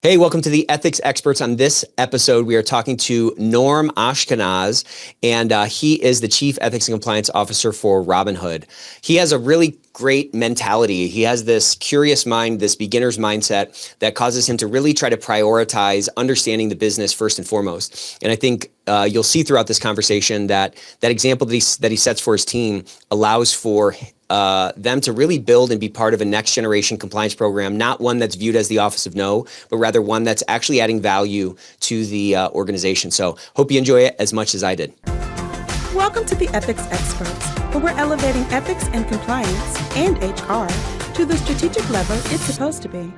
Hey, welcome to the Ethics Experts. On this episode, we are talking to Norm Ashkenas, and he is the Chief Ethics and Compliance Officer for Robinhood. He has a really great mentality. He has this curious mind, this beginner's mindset that causes him to really try to prioritize understanding the business first and foremost. And I think you'll see throughout this conversation that example that he sets for his team allows for them to really build and be part of a next generation compliance program, not one that's viewed as the Office of No, but rather one that's actually adding value to the organization. So hope you enjoy it as much as I did. Welcome to the Ethics Experts, where we're elevating ethics and compliance and HR to the strategic level it's supposed to be.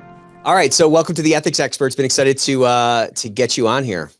All right, so welcome to the Ethics Experts. Been excited to get you on here.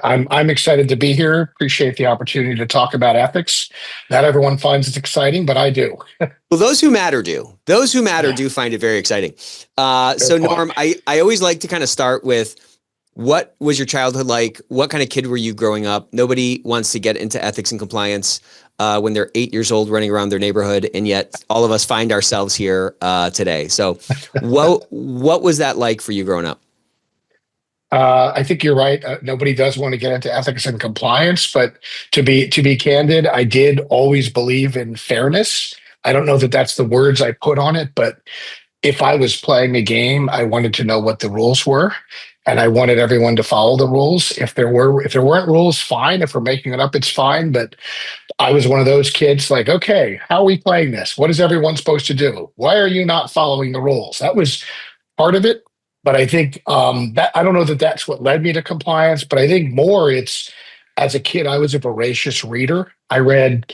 I'm excited to be here. Appreciate the opportunity to talk about ethics. Not everyone finds it exciting, but I do. Well, those who matter do. Those who matter do find it very exciting. So Norm, I always like to kind of start with, what was your childhood like? What kind of kid were you growing up? Nobody wants to get into ethics and compliance when they're 8 years old running around their neighborhood, and yet all of us find ourselves here today. So what was that like for you growing up? I think you're right. Nobody does want to get into ethics and compliance, but to be candid, I did always believe in fairness. I don't know that that's the words I put on it, but if I was playing a game, I wanted to know what the rules were, and I wanted everyone to follow the rules. If there weren't rules, fine. If we're making it up, it's fine. But I was one of those kids like, okay, how are we playing this? What is everyone supposed to do? Why are you not following the rules? That was part of it. But I think that I don't know that that's what led me to compliance, but I think more it's, as a kid, I was a voracious reader. I read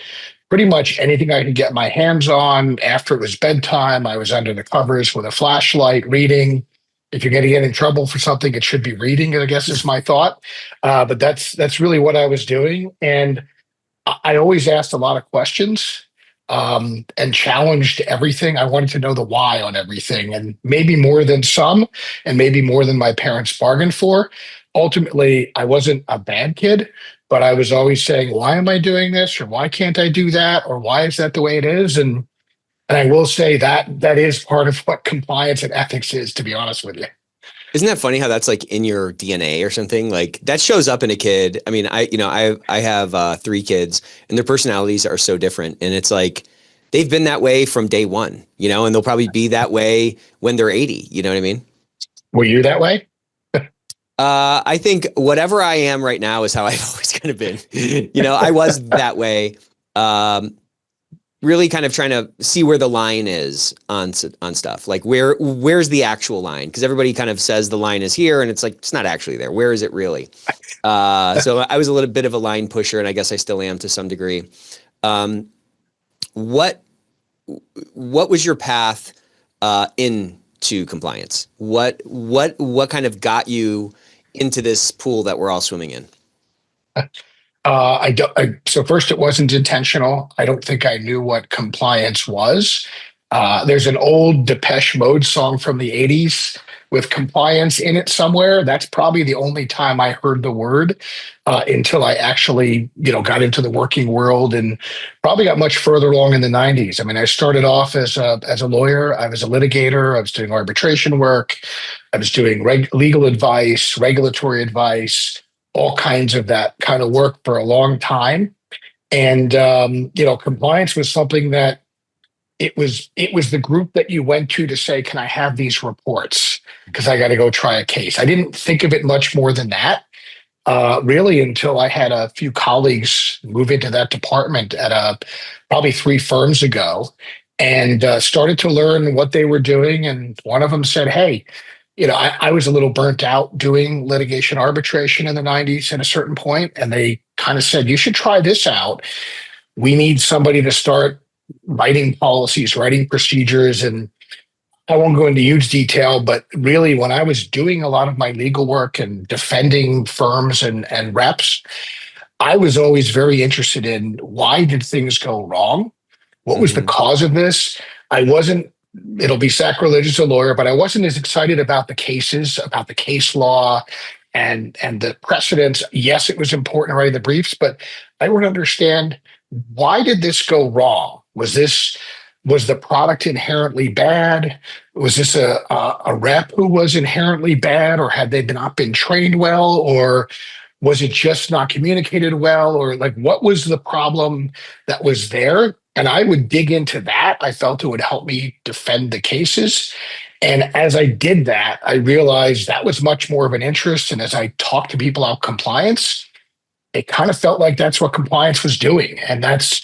pretty much anything I could get my hands on. After it was bedtime, I was under the covers with a flashlight reading. If you're going to get in trouble for something, it should be reading, I guess is my thought. But that's really what I was doing. And I always asked a lot of questions and challenged everything. I wanted to know the why on everything, and maybe more than some, and maybe more than my parents bargained for. Ultimately, I wasn't a bad kid, but I was always saying, why am I doing this? Or why can't I do that? Or why is that the way it is? And I will say that is part of what compliance and ethics is, to be honest with you. Isn't that funny how that's like in your DNA or something? Like that shows up in a kid. I mean, I have 3 kids, and their personalities are so different. And it's like, they've been that way from day one, and they'll probably be that way when they're 80. You know what I mean? Were you that way? I think whatever I am right now is how I've always kind of been. I was that way. Really kind of trying to see where the line is on stuff. Like where's the actual line? Because everybody kind of says the line is here, and it's like, it's not actually there. Where is it really? So I was a little bit of a line pusher, and I guess I still am to some degree. What was your path into compliance? What kind of got you into this pool that we're all swimming in? So first, it wasn't intentional. I don't think I knew what compliance was. There's an old Depeche Mode song from the 80s with compliance in it somewhere. That's probably the only time I heard the word until I actually, got into the working world, and probably got much further along in the 90s. I mean, I started off as a lawyer. I was a litigator. I was doing arbitration work. I was doing legal advice, regulatory advice, all kinds of that kind of work for a long time. And, compliance was something that it was the group that you went to say, can I have these reports? Because I got to go try a case. I didn't think of it much more than that, really, until I had a few colleagues move into that department at probably 3 firms ago, and started to learn what they were doing. And one of them said, hey, I was a little burnt out doing litigation arbitration in the 90s at a certain point, and they kind of said, you should try this out. We need somebody to start writing policies, writing procedures. And I won't go into huge detail, but really when I was doing a lot of my legal work and defending firms and reps, I was always very interested in, why did things go wrong? What was the cause of this? I wasn't, it'll be sacrilegious as a lawyer, but I wasn't as excited about the cases, about the case law and the precedents. Yes, it was important to write the briefs, but I would understand, why did this go wrong? Was this Was the product inherently bad? Was this a rep who was inherently bad, or had they not been trained well, or was it just not communicated well, or like what was the problem that was there? And I would dig into that. I felt it would help me defend the cases. And as I did that, I realized that was much more of an interest. And as I talked to people about compliance, it kind of felt like that's what compliance was doing. And that's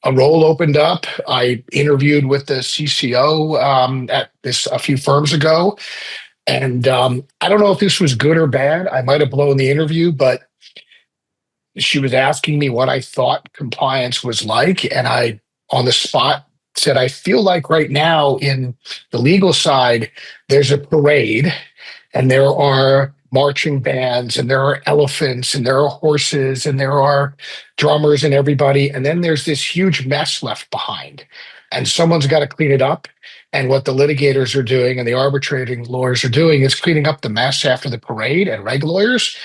a role opened up. I interviewed with the CCO at this a few firms ago. And I don't know if this was good or bad. I might have blown the interview, but she was asking me what I thought compliance was like. And I, on the spot, said, I feel like right now in the legal side, there's a parade and there are marching bands and there are elephants and there are horses and there are drummers and everybody. And then there's this huge mess left behind and someone's got to clean it up. And what the litigators are doing and the arbitrating lawyers are doing is cleaning up the mess after the parade, and reg lawyers.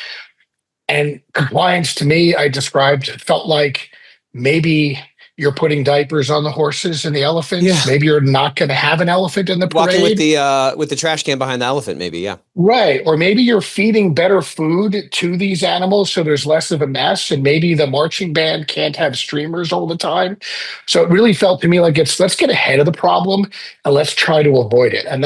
And compliance to me, I described, felt like maybe you're putting diapers on the horses and the elephants. Yeah. Maybe you're not going to have an elephant in the parade. Walking with the trash can behind the elephant, maybe, yeah. Right. Or maybe you're feeding better food to these animals so there's less of a mess. And maybe the marching band can't have streamers all the time. So it really felt to me like let's get ahead of the problem and let's try to avoid it. And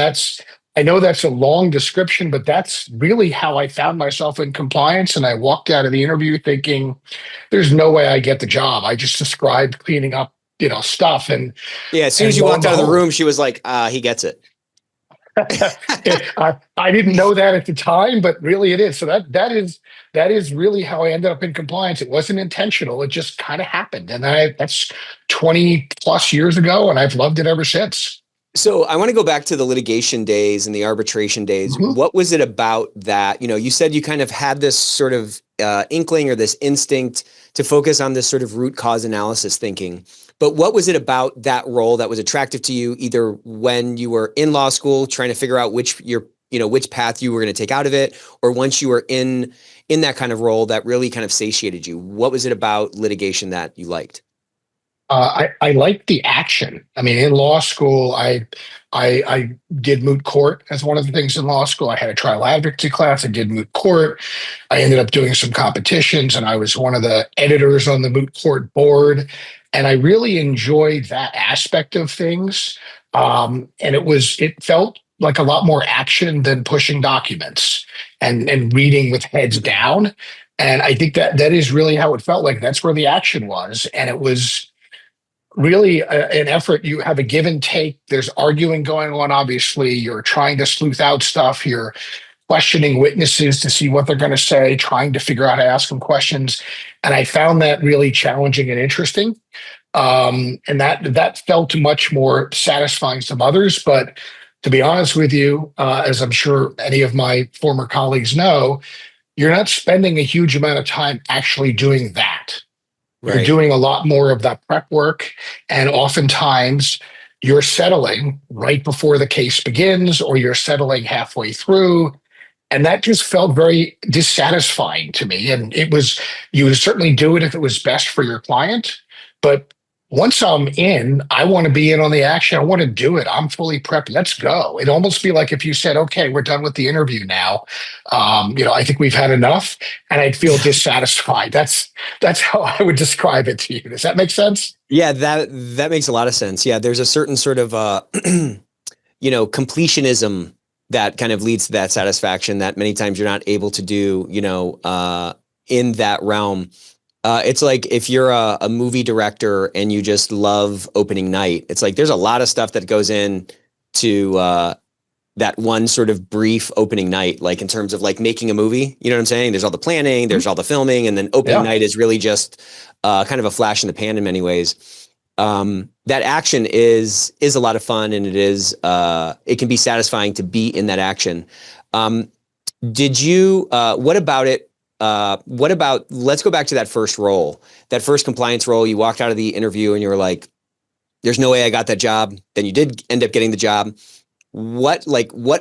I know that's a long description, but that's really how I found myself in compliance. And I walked out of the interview thinking, there's no way I get the job. I just described cleaning up, stuff. And yeah, as soon as you walked out of the room, she was like, he gets it. I didn't know that at the time, but really it is. So that is really how I ended up in compliance. It wasn't intentional. It just kind of happened. And that's 20 plus years ago. And I've loved it ever since. So I want to go back to the litigation days and the arbitration days. Mm-hmm. What was it about that? You said you kind of had this sort of inkling or this instinct to focus on this sort of root cause analysis thinking. But what was it about that role that was attractive to you, either when you were in law school trying to figure out which path you were going to take out of it, or once you were in that kind of role that really kind of satiated you? What was it about litigation that you liked? I liked the action. I mean, in law school, I did moot court as one of the things in law school. I had a trial advocacy class. I did moot court. I ended up doing some competitions, and I was one of the editors on the moot court board. And I really enjoyed that aspect of things. And it felt like a lot more action than pushing documents and reading with heads down. And I think that is really how it felt like. That's where the action was. And it was really an effort. You have a give and take. There's arguing going on. Obviously, you're trying to sleuth out stuff. You're questioning witnesses to see what they're going to say, trying to figure out how to ask them questions. And I found that really challenging and interesting. And that felt much more satisfying to some others. But to be honest with you, as I'm sure any of my former colleagues know, you're not spending a huge amount of time actually doing that. Right. You're doing a lot more of that prep work. And oftentimes you're settling right before the case begins, or you're settling halfway through. And that just felt very dissatisfying to me. And you would certainly do it if it was best for your client. But once I'm in, I want to be in on the action. I want to do it. I'm fully prepped. Let's go. It'd almost be like if you said, okay, we're done with the interview now. I think we've had enough, and I'd feel dissatisfied. That's how I would describe it to you. Does that make sense? Yeah, that makes a lot of sense. Yeah, there's a certain sort of, completionism that kind of leads to that satisfaction that many times you're not able to do, in that realm. It's like if you're a movie director and you just love opening night, it's like there's a lot of stuff that goes in to that one sort of brief opening night, like in terms of like making a movie. You know what I'm saying? There's all the planning, there's all the filming, and then opening night is really just kind of a flash in the pan in many ways. That action is a lot of fun, and it can be satisfying to be in that action. What about it? Let's go back to that first role, that first compliance role. You walked out of the interview and you were like, there's no way I got that job. Then you did end up getting the job. What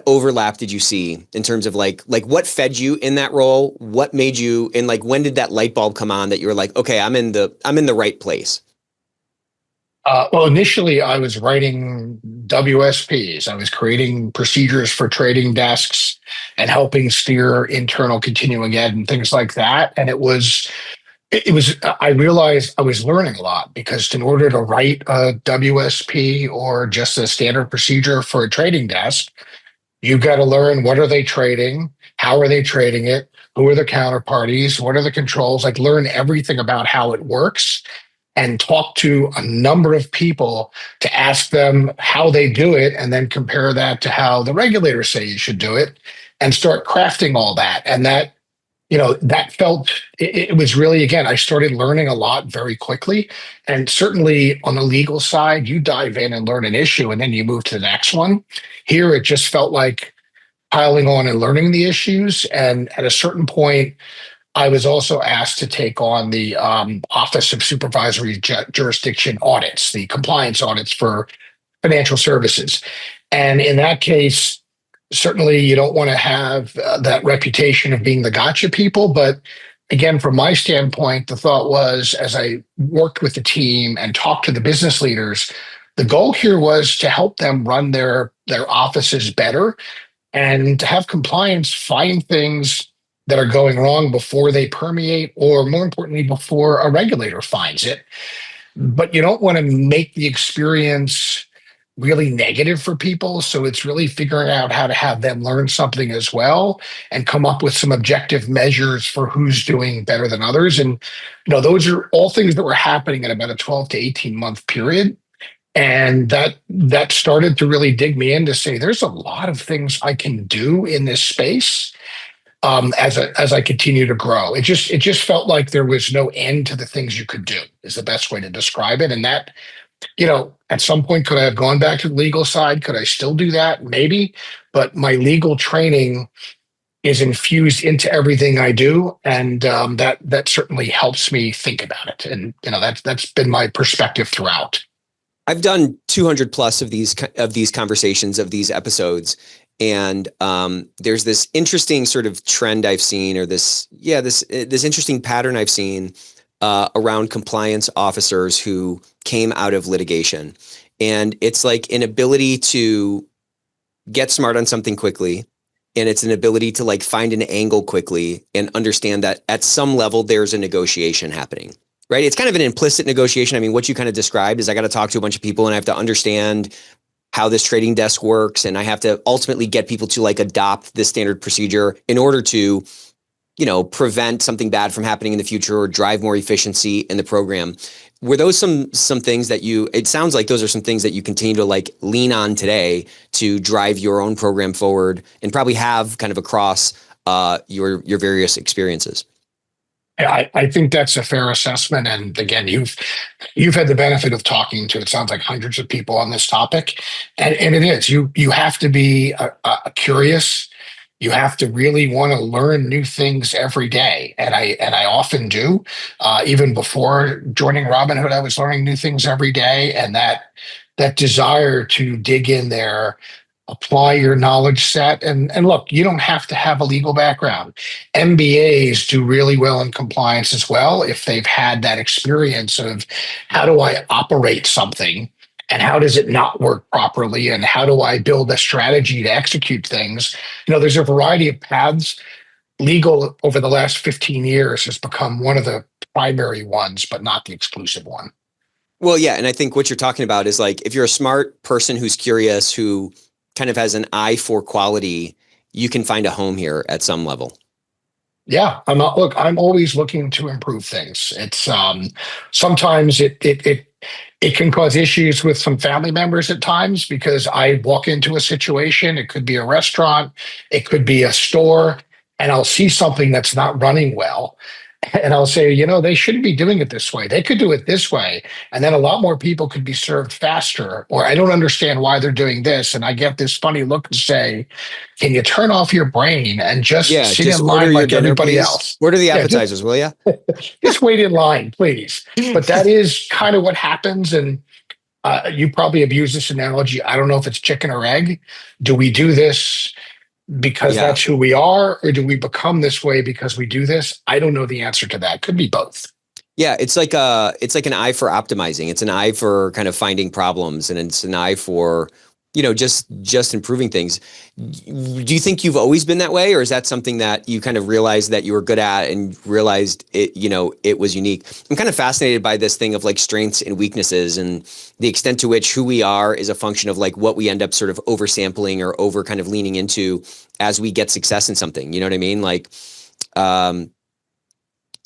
overlap did you see in terms of like what fed you in that role? What made you, and like, when did that light bulb come on that you were like, okay, I'm in the right place? Well, initially I was writing WSPs. I was creating procedures for trading desks and helping steer internal continuing ed and things like that. And I realized I was learning a lot because in order to write a WSP or just a standard procedure for a trading desk, you've got to learn what are they trading, how are they trading it, who are the counterparties, what are the controls, like learn everything about how it works and talk to a number of people to ask them how they do it and then compare that to how the regulators say you should do it and start crafting all that. And that, that felt, it was really, again, I started learning a lot very quickly. And certainly on the legal side, you dive in and learn an issue and then you move to the next one. Here, it just felt like piling on and learning the issues. And at a certain point, I was also asked to take on the Office of Supervisory Jurisdiction audits, the compliance audits for financial services. And in that case, certainly you don't want to have that reputation of being the gotcha people. But again, from my standpoint, the thought was as I worked with the team and talked to the business leaders, the goal here was to help them run their offices better and to have compliance find things that are going wrong before they permeate, or more importantly, before a regulator finds it. But you don't want to make the experience really negative for people. So it's really figuring out how to have them learn something as well and come up with some objective measures for who's doing better than others. And, those are all things that were happening in about a 12 to 18 month period. And that started to really dig me in to say, there's a lot of things I can do in this space as I continue to grow. It just felt like there was no end to the things you could do is the best way to describe it. And that, at some point, could I have gone back to the legal side? Could I still do that? Maybe, but my legal training is infused into everything I do, and that certainly helps me think about it. And that's been my perspective throughout. I've done 200 plus of these conversations, of these episodes. And there's this interesting sort of trend I've seen, or this interesting pattern I've seen around compliance officers who came out of litigation. And it's like an ability to get smart on something quickly. And it's an ability to like find an angle quickly and understand that at some level there's a negotiation happening, right? It's kind of an implicit negotiation. I mean, what you kind of described is I got to talk to a bunch of people and I have to understand how this trading desk works. And I have to ultimately get people to like adopt this standard procedure in order to, prevent something bad from happening in the future or drive more efficiency in the program. Were those some things that it sounds like those are some things that you continue to like lean on today to drive your own program forward and probably have kind of across your various experiences? I think that's a fair assessment. And again, you've had the benefit of talking to, it sounds like, hundreds of people on this topic. And it is, you have to be curious. You have to really want to learn new things every day. And I often do. Even before joining Robinhood, I was learning new things every day. And that desire to dig in there, apply your knowledge set. And look, you don't have to have a legal background. MBAs do really well in compliance as well if they've had that experience of how do I operate something and how does it not work properly and how do I build a strategy to execute things. There's a variety of paths. Legal over the last 15 years has become one of the primary ones, but not the exclusive one. Well, yeah. And I think what you're talking about is like, if you're a smart person who's curious, who kind of has an eye for quality, you can find a home here at some level. Yeah, I'm always looking to improve things. It's sometimes it can cause issues with some family members at times because I walk into a situation, it could be a restaurant, it could be a store, and I'll see something that's not running well. And I'll say, they shouldn't be doing it this way. They could do it this way. And then a lot more people could be served faster. Or I don't understand why they're doing this. And I get this funny look and say, can you turn off your brain and just sit in line like everybody else? Order the appetizers, will you? Just wait in line, please. But that is kind of what happens. And you probably have used this analogy. I don't know if it's chicken or egg. Do we do this because that's who we are, or do we become this way because we do this? I don't know the answer to that. Could be both. Yeah, it's like an eye for optimizing. It's an eye for kind of finding problems, and it's an eye for, just improving things. Do you think you've always been that way, or is that something that you kind of realized that you were good at and realized it was unique? I'm kind of fascinated by this thing of like strengths and weaknesses and the extent to which who we are is a function of like what we end up sort of oversampling or over kind of leaning into as we get success in something. You know what I mean? Like, um,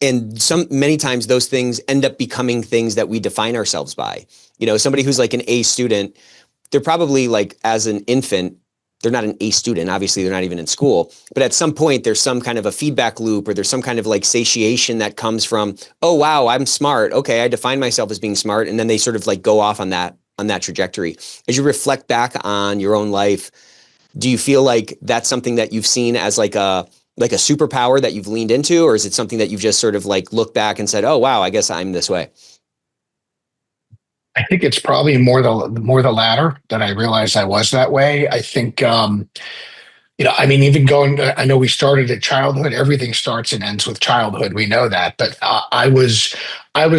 and many times those things end up becoming things that we define ourselves by. Somebody who's like an A student, they're probably like, as an infant, they're not an A student. Obviously, they're not even in school. But at some point, there's some kind of a feedback loop, or there's some kind of like satiation that comes from, oh wow, I'm smart. Okay, I define myself as being smart, and then they sort of like go off on that trajectory. As you reflect back on your own life, do you feel like that's something that you've seen as like a superpower that you've leaned into, or is it something that you've just sort of like looked back and said, oh wow, I guess I'm this way? I think it's probably more the latter, that I realized I was that way. I think I mean, even going, I know we started at childhood. Everything starts and ends with childhood. We know that, but I was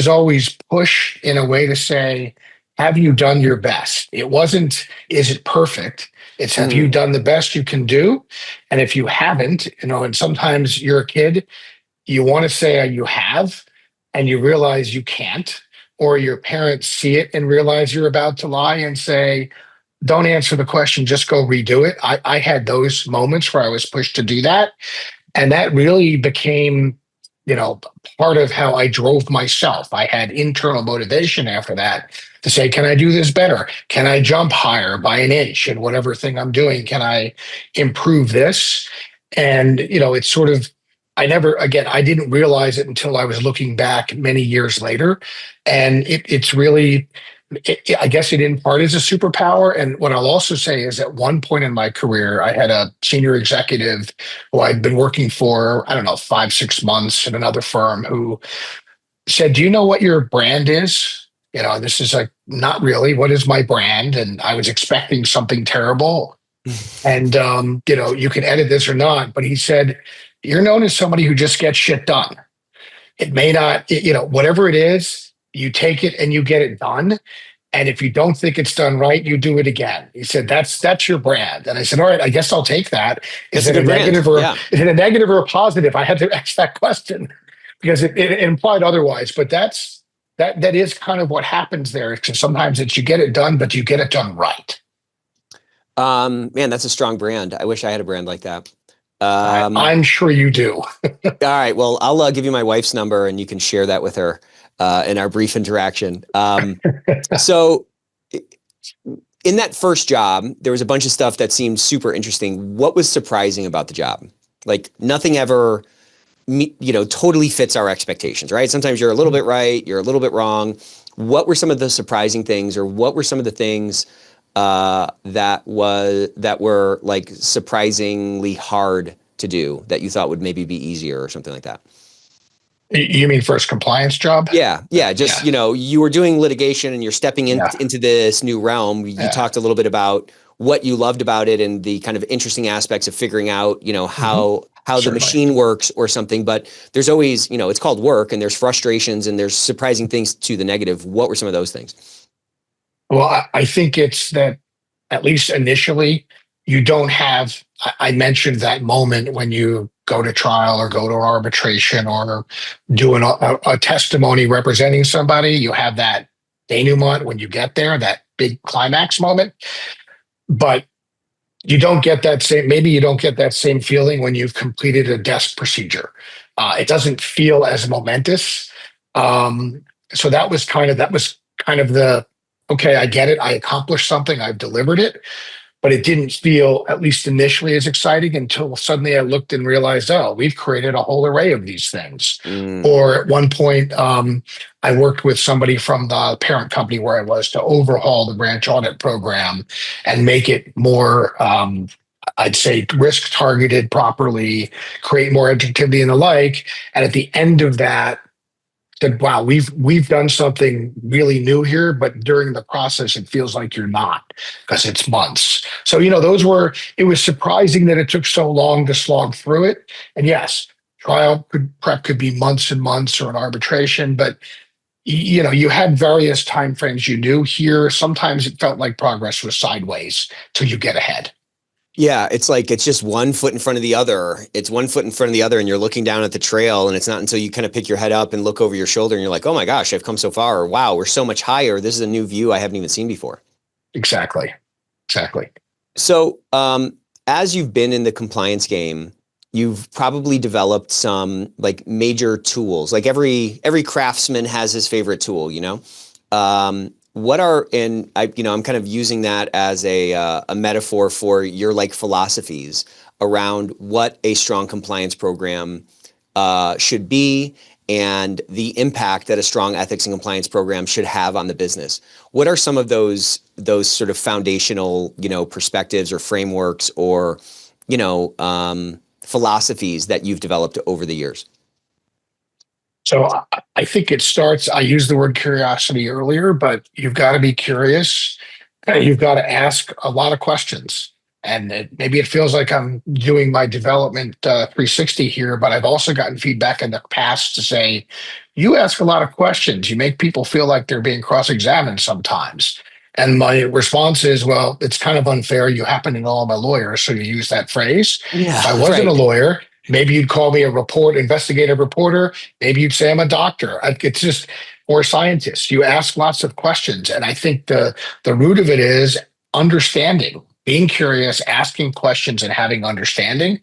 always pushed in a way to say, "Have you done your best?" It wasn't, "Is it perfect?" It's, "Have you Mm. done the best you can do?" And if you haven't, and sometimes you're a kid, you want to say you have, and you realize you can't, or your parents see it and realize you're about to lie and say, "Don't answer the question, just go redo it." I had those moments where I was pushed to do that. And that really became, you know, part of how I drove myself. I had internal motivation after that to say, can I do this better? Can I jump higher by an inch in whatever thing I'm doing? Can I improve this? And, it's sort of, I didn't realize it until I was looking back many years later. And it's really, I guess it in part is a superpower. And what I'll also say is, at one point in my career, I had a senior executive who I'd been working for, I don't know, 5, 6 months at another firm, who said, "Do you know what your brand is?" This is like, "Not really. What is my brand?" And I was expecting something terrible. And, you can edit this or not, but he said, "You're known as somebody who just gets shit done. It may not, whatever it is, you take it and you get it done. And if you don't think it's done right, you do it again." He said, "That's your brand." And I said, "All right, I guess I'll take that. Is That's a it a good brand. negative or Yeah. is it a negative or a positive?" I had to ask that question because it implied otherwise. But that is kind of what happens there. Because sometimes it's, you get it done, but you get it done right. Man, that's a strong brand. I wish I had a brand like that. I'm sure you do. All right. Well, I'll give you my wife's number and you can share that with her in our brief interaction. So, in that first job, there was a bunch of stuff that seemed super interesting. What was surprising about the job? Like, nothing ever, totally fits our expectations, right? Sometimes you're a little bit right, you're a little bit wrong. What were some of the surprising things, or what were some of the things that were like surprisingly hard to do that you thought would maybe be easier or something like that? You mean first compliance job? Yeah. Just, you were doing litigation and you're stepping Yeah. into this new realm. You Yeah. talked a little bit about what you loved about it and the kind of interesting aspects of figuring out, how the Certainly. machine works or something. But there's always, it's called work, and there's frustrations and there's surprising things to the negative. What were some of those things? Well, I think it's that, at least initially, you don't have. I mentioned that moment when you go to trial or go to arbitration or do a testimony representing somebody. You have that denouement when you get there, that big climax moment. But you don't get that same. Maybe you don't get that same feeling when you've completed a desk procedure. It doesn't feel as momentous. So that was kind of the, okay, I get it. I accomplished something. I've delivered it. But it didn't feel, at least initially, as exciting until suddenly I looked and realized, oh, we've created a whole array of these things. Mm. Or at one point, I worked with somebody from the parent company where I was to overhaul the branch audit program and make it more, I'd say, risk targeted properly, create more objectivity and the like. And at the end of that, said, "Wow, we've done something really new here," but during the process, it feels like you're not, because it's months. So, it was surprising that it took so long to slog through it. And yes, Trial prep could be months and months, or an arbitration, but you had various time frames. You knew here. Sometimes it felt like progress was sideways till you get ahead. Yeah, it's like it's just one foot in front of the other. It's one foot in front of the other, and you're looking down at the trail, and it's not until you kind of pick your head up and look over your shoulder, and you're like, "Oh my gosh, I've come so far!" Or "Wow, we're so much higher. This is a new view I haven't even seen before." Exactly. Exactly. So, as you've been in the compliance game, you've probably developed some like major tools. Like every craftsman has his favorite tool, you know. What are and I I'm kind of using that as a metaphor for your like philosophies around what a strong compliance program should be and the impact that a strong ethics and compliance program should have on the business. What are some of those sort of foundational perspectives or frameworks or philosophies that you've developed over the years? So I think it starts, I used the word curiosity earlier, but you've got to be curious. You've got to ask a lot of questions. And maybe it feels like I'm doing my development 360 here, but I've also gotten feedback in the past to say, you ask a lot of questions. You make people feel like they're being cross-examined sometimes. And my response is, well, it's kind of unfair. You happen to know I'm a lawyer, so you use that phrase. Yeah, If I wasn't right. a lawyer, maybe you'd call me a investigative reporter. Maybe you'd say I'm a doctor. It's just, or a scientist. You ask lots of questions. And I think the root of it is understanding, being curious, asking questions, and having understanding.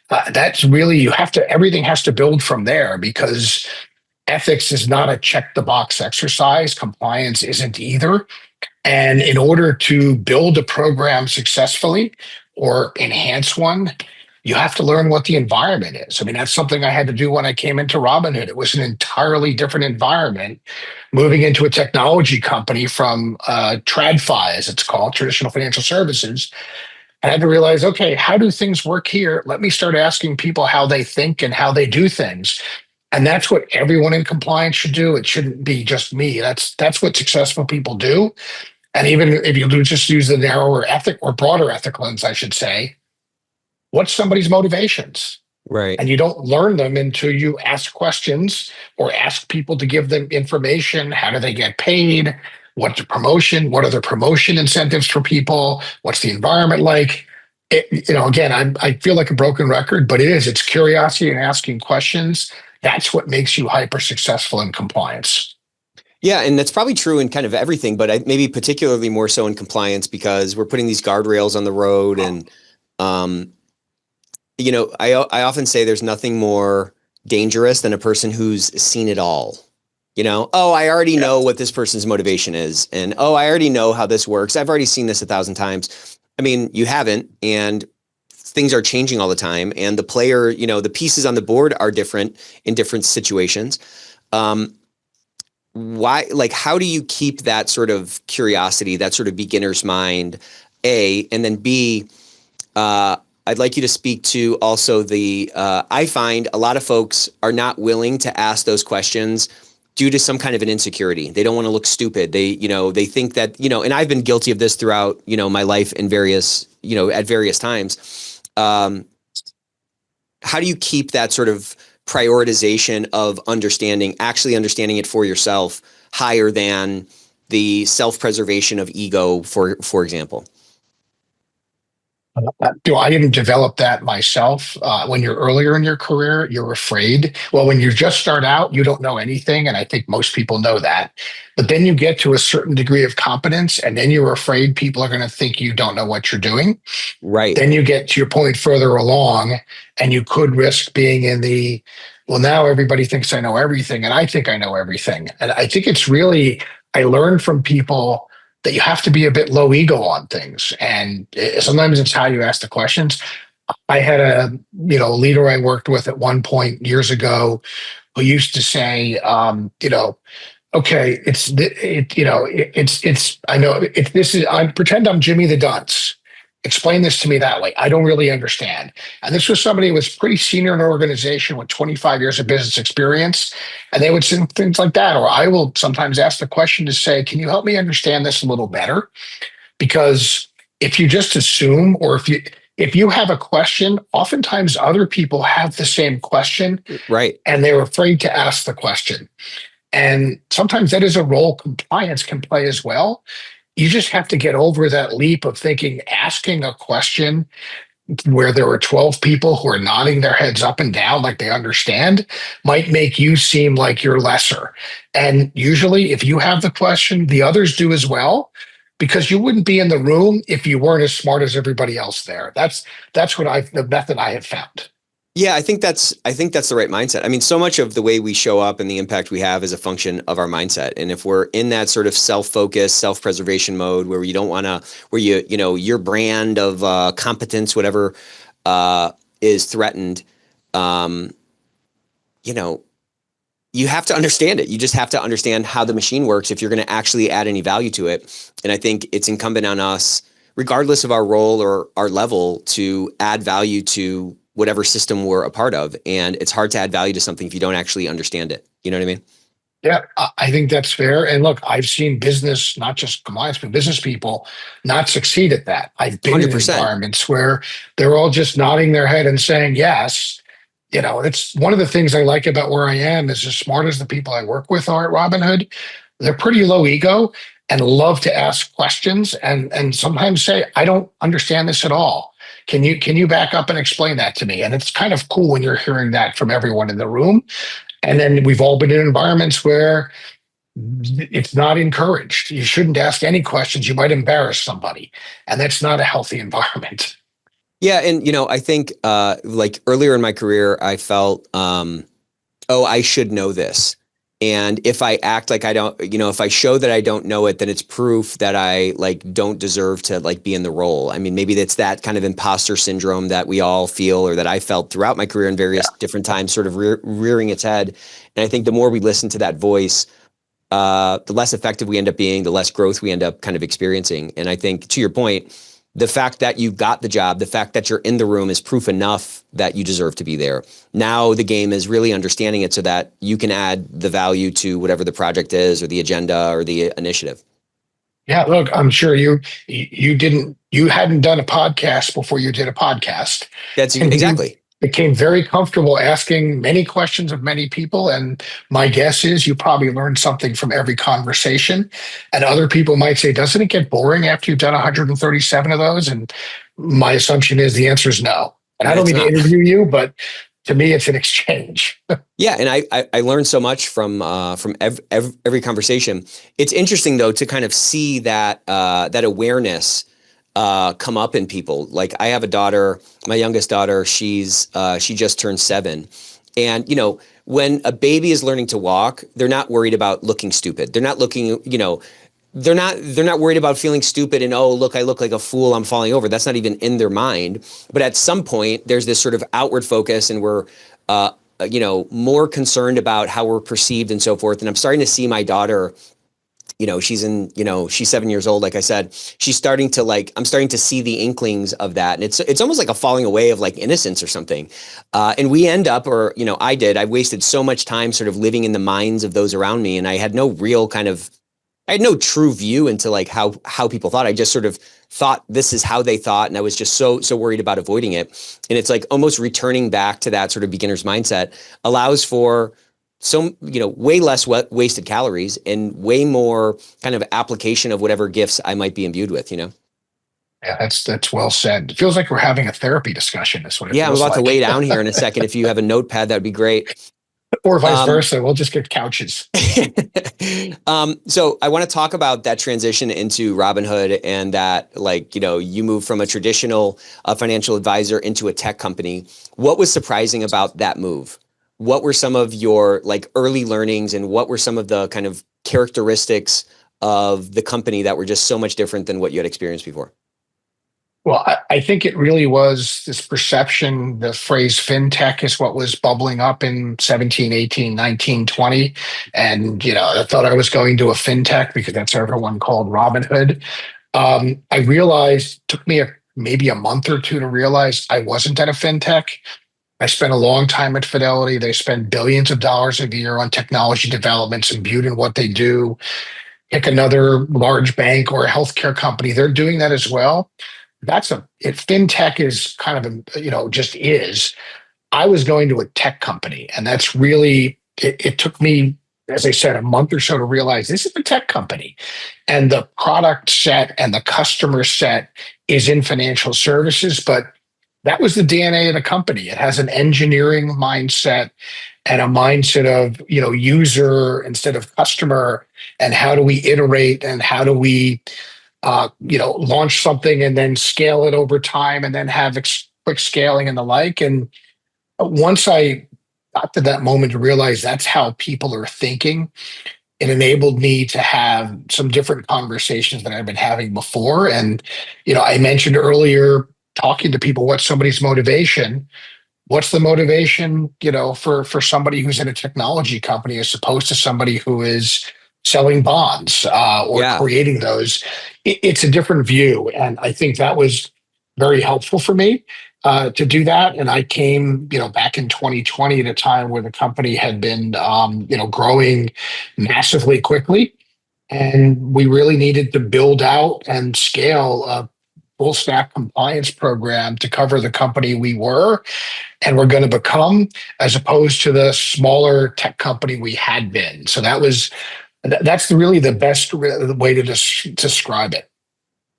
That's really, everything has to build from there, because ethics is not a check the box exercise. Compliance isn't either. And in order to build a program successfully or enhance one, you have to learn what the environment is. I mean, that's something I had to do when I came into Robinhood. It was an entirely different environment, moving into a technology company from TradFi, as it's called, traditional financial services. I had to realize, okay, how do things work here? Let me start asking people how they think and how they do things. And that's what everyone in compliance should do. It shouldn't be just me. That's what successful people do. And even if you do just use the narrower ethic or broader ethic lens, I should say, what's somebody's motivations? Right. And you don't learn them until you ask questions or ask people to give them information. How do they get paid? What's the promotion? What are the promotion incentives for people? What's the environment like? Again, I feel like a broken record, but it's curiosity and asking questions. That's what makes you hyper successful in compliance. Yeah, and that's probably true in kind of everything, but maybe particularly more so in compliance because we're putting these guardrails on the road. And, I often say there's nothing more dangerous than a person who's seen it all. Oh, I already know what this person's motivation is. And, oh, I already know how this works. I've already seen this 1,000 times. I mean, you haven't. And things are changing all the time. And the player, the pieces on the board are different in different situations. Why, like, how do you keep that sort of curiosity, that sort of beginner's mind, A, and then B, I'd like you to speak to also I find a lot of folks are not willing to ask those questions due to some kind of an insecurity. They don't want to look stupid. They think that, and I've been guilty of this throughout, my life in various, at various times. How do you keep that sort of prioritization of actually understanding it for yourself higher than the self-preservation of ego, for example? I didn't develop that myself. When you're earlier in your career, you're afraid. Well, when you just start out, you don't know anything. And I think most people know that. But then you get to a certain degree of competence, and then you're afraid people are going to think you don't know what you're doing. Right. Then you get to your point further along, and you could risk being well, now everybody thinks I know everything, and I think I know everything. And I think I learned from people that you have to be a bit low ego on things. And sometimes it's how you ask the questions. I had a leader I worked with at one point years ago who used to say, okay, I pretend I'm Jimmy the Dunce. Explain this to me that way. I don't really understand. And this was somebody who was pretty senior in an organization with 25 years of business experience. And they would say things like that. Or I will sometimes ask the question to say, can you help me understand this a little better? Because if you just assume, or if you have a question, oftentimes other people have the same question Right. and they're afraid to ask the question. And sometimes that is a role compliance can play as well. You just have to get over that leap of thinking asking a question where there are 12 people who are nodding their heads up and down like they understand might make you seem like you're lesser. And usually, if you have the question, the others do as well, because you wouldn't be in the room if you weren't as smart as everybody else there. That's what the method I have found. Yeah, I think that's the right mindset. I mean, so much of the way we show up and the impact we have is a function of our mindset. And if we're in that sort of self-focused, self-preservation mode where you don't want to, where your brand of competence, whatever, is threatened, um, you know, you have to understand it. You just have to understand how the machine works if you're going to actually add any value to it. And I think it's incumbent on us, regardless of our role or our level, to add value to whatever system we're a part of. And it's hard to add value to something if you don't actually understand it. You know what I mean? Yeah, I think that's fair. And look, I've seen business, not just compliance, but business people not succeed at that. I've been in 100%. environments where they're all just nodding their head and saying yes. It's one of the things I like about where I am is as smart as the people I work with are at Robinhood, they're pretty low ego and love to ask questions and sometimes say, I don't understand this at all. Can you back up and explain that to me? And it's kind of cool when you're hearing that from everyone in the room. And then we've all been in environments where it's not encouraged. You shouldn't ask any questions. You might embarrass somebody. And that's not a healthy environment. Yeah. And, I think like earlier in my career, I felt, oh, I should know this. And if I act like I don't, if I show that I don't know it, then it's proof that I don't deserve to be in the role. I mean, maybe it's that kind of imposter syndrome that we all feel, or that I felt throughout my career in various different times, sort of rearing its head. And I think the more we listen to that voice, the less effective we end up being, the less growth we end up kind of experiencing. And I think, to your point, the fact that you got the job, the fact that you're in the room is proof enough that you deserve to be there. Now the game is really understanding it so that you can add the value to whatever the project is or the agenda or the initiative. Yeah, look, I'm sure you hadn't done a podcast before you did a podcast. That's And exactly. became very comfortable asking many questions of many people. And my guess is you probably learned something from every conversation. And other people might say, doesn't it get boring after you've done 137 of those? And my assumption is the answer is no. And I don't mean to interview you, but to me, it's an exchange. Yeah, and I learned so much from every conversation. It's interesting though to kind of see that that awareness come up in people. Like, I have a daughter, my youngest daughter. She just turned 7, and when a baby is learning to walk, they're not worried about looking stupid. They're not looking, they're not worried about feeling stupid and, oh, look, I look like a fool, I'm falling over. That's not even in their mind. But at some point, there's this sort of outward focus, and we're more concerned about how we're perceived and so forth. And I'm starting to see my daughter. She's 7 years old. Like I said, she's starting to I'm starting to see the inklings of that. And it's almost like a falling away of innocence or something. And we end up, or, I wasted so much time sort of living in the minds of those around me. And I had no true view into how people thought. I just sort of thought this is how they thought. And I was just so worried about avoiding it. And it's almost returning back to that sort of beginner's mindset allows for way less wasted calories and way more kind of application of whatever gifts I might be imbued with, Yeah, that's well said. It feels like we're having a therapy discussion. That's what it Yeah, I'm feels about to like. lay down here in a second. If you have a notepad, that'd be great. Or vice versa. We'll just get couches. So I want to talk about that transition into Robinhood and that, you moved from a traditional financial advisor into a tech company. What was surprising about that move? What were some of your early learnings, and what were some of the kind of characteristics of the company that were just so much different than what you had experienced before? Well, I think it really was this perception. The phrase fintech is what was bubbling up in 17, 18, 19, 20. And, I thought I was going to a fintech because that's what everyone called Robinhood. I realized, it took me maybe a month or two to realize I wasn't at a fintech. I spent a long time at Fidelity. They spend billions of dollars a year on technology developments imbued in what they do. Pick another large bank or a healthcare company. They're doing that as well. fintech is kind of, just is. I was going to a tech company, and that's really, it took me, as I said, a month or so to realize this is a tech company. And the product set and the customer set is in financial services, but that was the DNA of the company. It has an engineering mindset and a mindset of, user instead of customer, and how do we iterate and how do we, launch something and then scale it over time and then have quick scaling and the like. And once I got to that moment to realize that's how people are thinking, it enabled me to have some different conversations than I've been having before. And, I mentioned earlier, talking to people, what's somebody's motivation? What's the motivation, for somebody who's in a technology company as opposed to somebody who is selling bonds or Yeah. creating those? It's a different view. And I think that was very helpful for me to do that. And I came, back in 2020 at a time where the company had been, growing massively quickly. And we really needed to build out and scale a full stack compliance program to cover the company we were and we're going to become, as opposed to the smaller tech company we had been. So that's really the best way to describe it.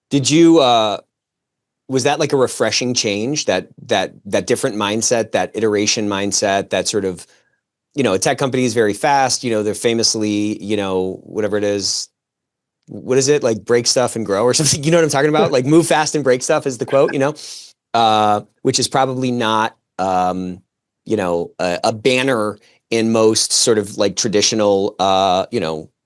Did you, was that like a refreshing change, that different mindset, that iteration mindset, that sort of, a tech company is very fast, they're famously, whatever it is, what is it, like break stuff and grow or something? You know what I'm talking about? Like move fast and break stuff is the quote, which is probably not, a banner in most sort of like traditional,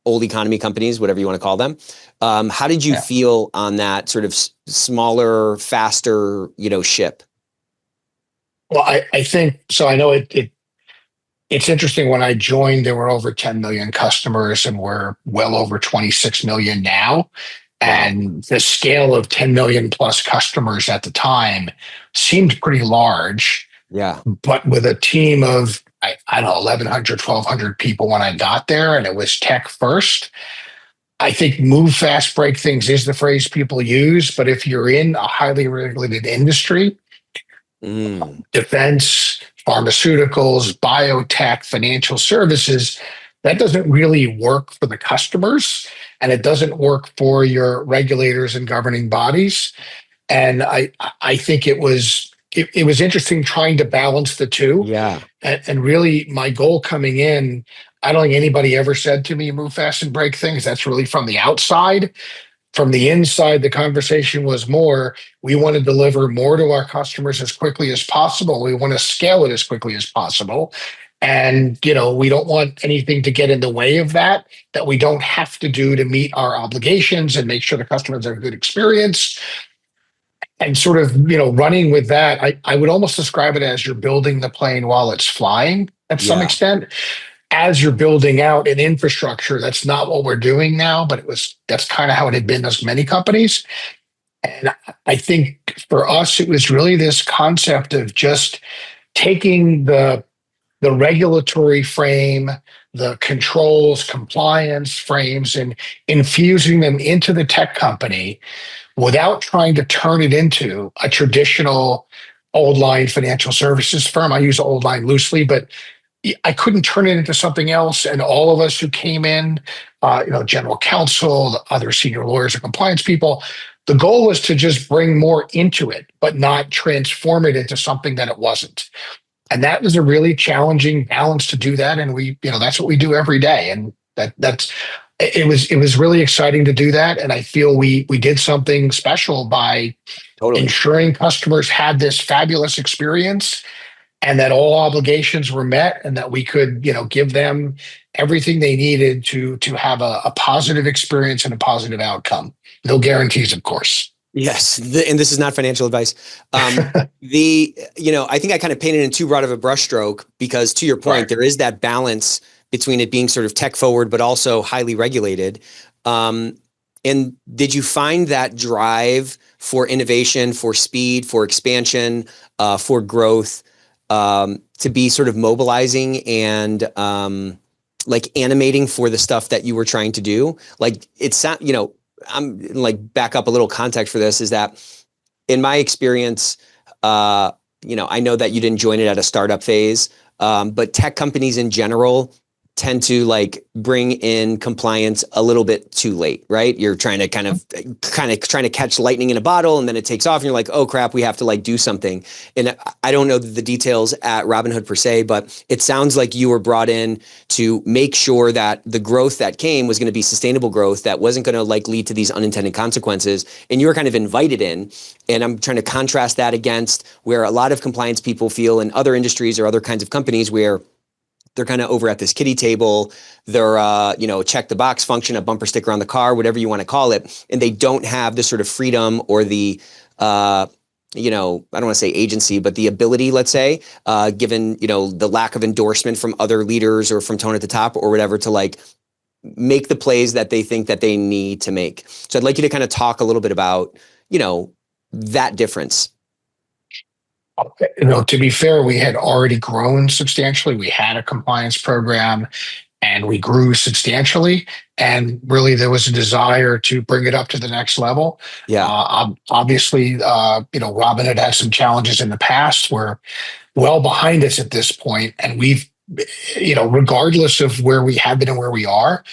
old economy companies, whatever you want to call them. How did you feel on that sort of smaller, faster, ship? Well, I think so. I know it's interesting. When I joined, there were over 10 million customers, and we're well over 26 million now. And the scale of 10 million plus customers at the time seemed pretty large. Yeah. But with a team of, I don't know, 1,100, 1,200 people when I got there, and it was tech first. I think move fast, break things is the phrase people use. But if you're in a highly regulated industry, defense, pharmaceuticals, biotech, financial services, that doesn't really work for the customers, and it doesn't work for your regulators and governing bodies. And I think it was interesting trying to balance the two. Yeah. And really, my goal coming in, I don't think anybody ever said to me, move fast and break things. That's really from the outside. From the inside, the conversation was more, we want to deliver more to our customers as quickly as possible. We want to scale it as quickly as possible. And, we don't want anything to get in the way of that we don't have to do to meet our obligations and make sure the customers have a good experience. And sort of, running with that, I would almost describe it as you're building the plane while it's flying at some extent. As you're building out an infrastructure, that's not what we're doing now, but that's kind of how it had been as many companies. And I think for us, it was really this concept of just taking the regulatory frame, the controls, compliance frames, and infusing them into the tech company without trying to turn it into a traditional old line financial services firm. I use old line loosely, but I couldn't turn it into something else. And all of us who came in, general counsel, the other senior lawyers and compliance people, the goal was to just bring more into it, but not transform it into something that it wasn't. And that was a really challenging balance to do that. And that's what we do every day. And it was really exciting to do that. And I feel we did something special by ensuring customers had this fabulous experience, and that all obligations were met, and that we could, give them everything they needed to have a positive experience and a positive outcome. No guarantees, of course. Yes. And this is not financial advice. I think I kind of painted in too broad of a brushstroke, because to your point, there is that balance between it being sort of tech forward, but also highly regulated. And did you find that drive for innovation, for speed, for expansion, for growth, to be sort of mobilizing and like animating for the stuff that you were trying to do? Like it's, I'm like back up a little context for this, is that in my experience, I know that you didn't join it at a startup phase, but tech companies in general tend to like bring in compliance a little bit too late, right? You're trying to kind of trying to catch lightning in a bottle, and then it takes off and you're like, oh crap, we have to like do something. And I don't know the details at Robinhood per se, but it sounds like you were brought in to make sure that the growth that came was going to be sustainable growth that wasn't going to like lead to these unintended consequences. And you were kind of invited in. And I'm trying to contrast that against where a lot of compliance people feel in other industries or other kinds of companies where they're kind of over at this kiddie table. They're, check the box function, a bumper sticker on the car, whatever you want to call it. And they don't have the sort of freedom or the, I don't want to say agency, but the ability, let's say, given, the lack of endorsement from other leaders or from tone at the top or whatever, to like make the plays that they think that they need to make. So I'd like you to kind of talk a little bit about, that difference. To be fair, we had already grown substantially. We had a compliance program and we grew substantially. And really, there was a desire to bring it up to the next level. Yeah. Obviously, Robinhood had some challenges in the past. We're well behind us at this point, and we've, regardless of where we have been and where we are,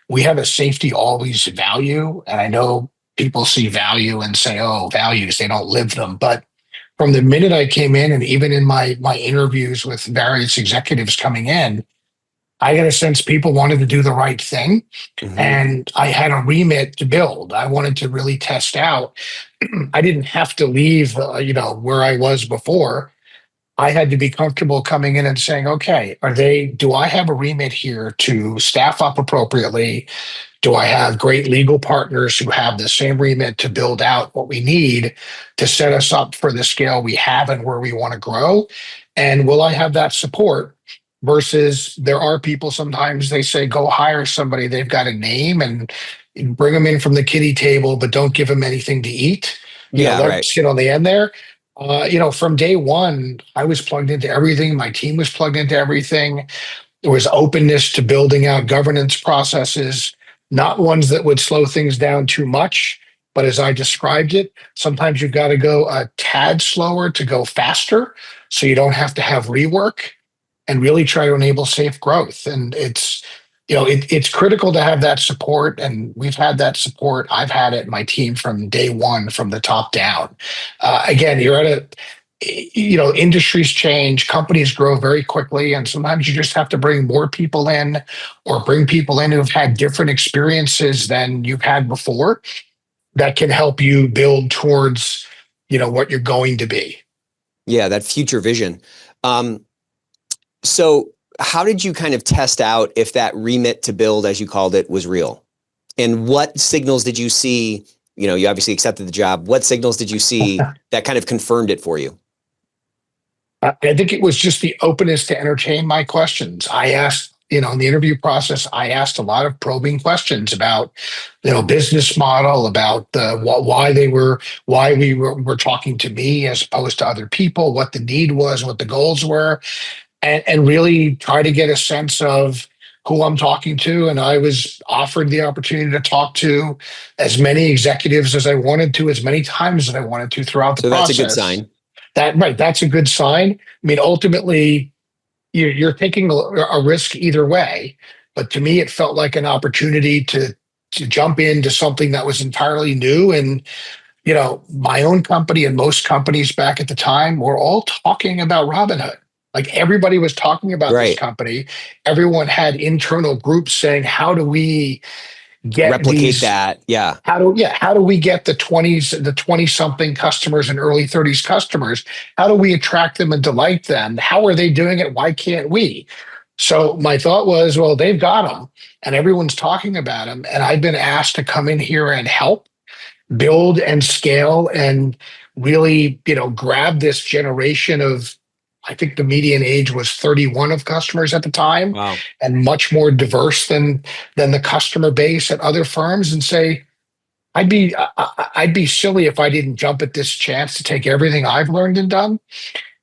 we have a safety always value. And I know people see value and say, oh, values, they don't live them. But from the minute I came in, and even in my interviews with various executives coming in, I got a sense people wanted to do the right thing. Mm-hmm. And I had a remit to build. I wanted to really test out. I didn't have to leave, where I was before. I had to be comfortable coming in and saying, okay, do I have a remit here to staff up appropriately? Do I have great legal partners who have the same remit to build out what we need to set us up for the scale we have and where we want to grow? And will I have that support? Versus there are people, sometimes they say, go hire somebody, they've got a name, and bring them in from the kiddie table, but don't give them anything to eat. Right. Sit on the end there. From day one, I was plugged into everything. My team was plugged into everything. There was openness to building out governance processes, not ones that would slow things down too much. But as I described it, sometimes you've got to go a tad slower to go faster, so you don't have to have rework, and really try to enable safe growth. And it's critical to have that support. And we've had that support. I've had it in my team from day one, from the top down. Again, you're at industries change, companies grow very quickly. And sometimes you just have to bring more people in, or bring people in who've had different experiences than you've had before, that can help you build towards, what you're going to be. Yeah, that future vision. So how did you kind of test out if that remit to build, as you called it, was real? And what signals did you see? You obviously accepted the job. What signals did you see that kind of confirmed it for you? I think it was just the openness to entertain my questions. I asked, in the interview process, I asked a lot of probing questions about, business model, about why we were talking to me as opposed to other people, what the need was, what the goals were. And really try to get a sense of who I'm talking to. And I was offered the opportunity to talk to as many executives as I wanted to, as many times as I wanted to throughout the process. So that's a good sign. That's a good sign. I mean, ultimately, you're taking a risk either way. But to me, it felt like an opportunity to jump into something that was entirely new. And my own company and most companies back at the time were all talking about Robinhood. Like, everybody was talking about this company. Everyone had internal groups saying, how do we get replicate that? Yeah. How do we get the 20-something customers and early 30s customers? How do we attract them and delight them? How are they doing it? Why can't we? So my thought was, well, they've got them and everyone's talking about them. And I've been asked to come in here and help build and scale and really, grab this generation of, I think the median age was 31 of customers at the time. Wow. And much more diverse than the customer base at other firms, and say, I'd be silly if I didn't jump at this chance to take everything I've learned and done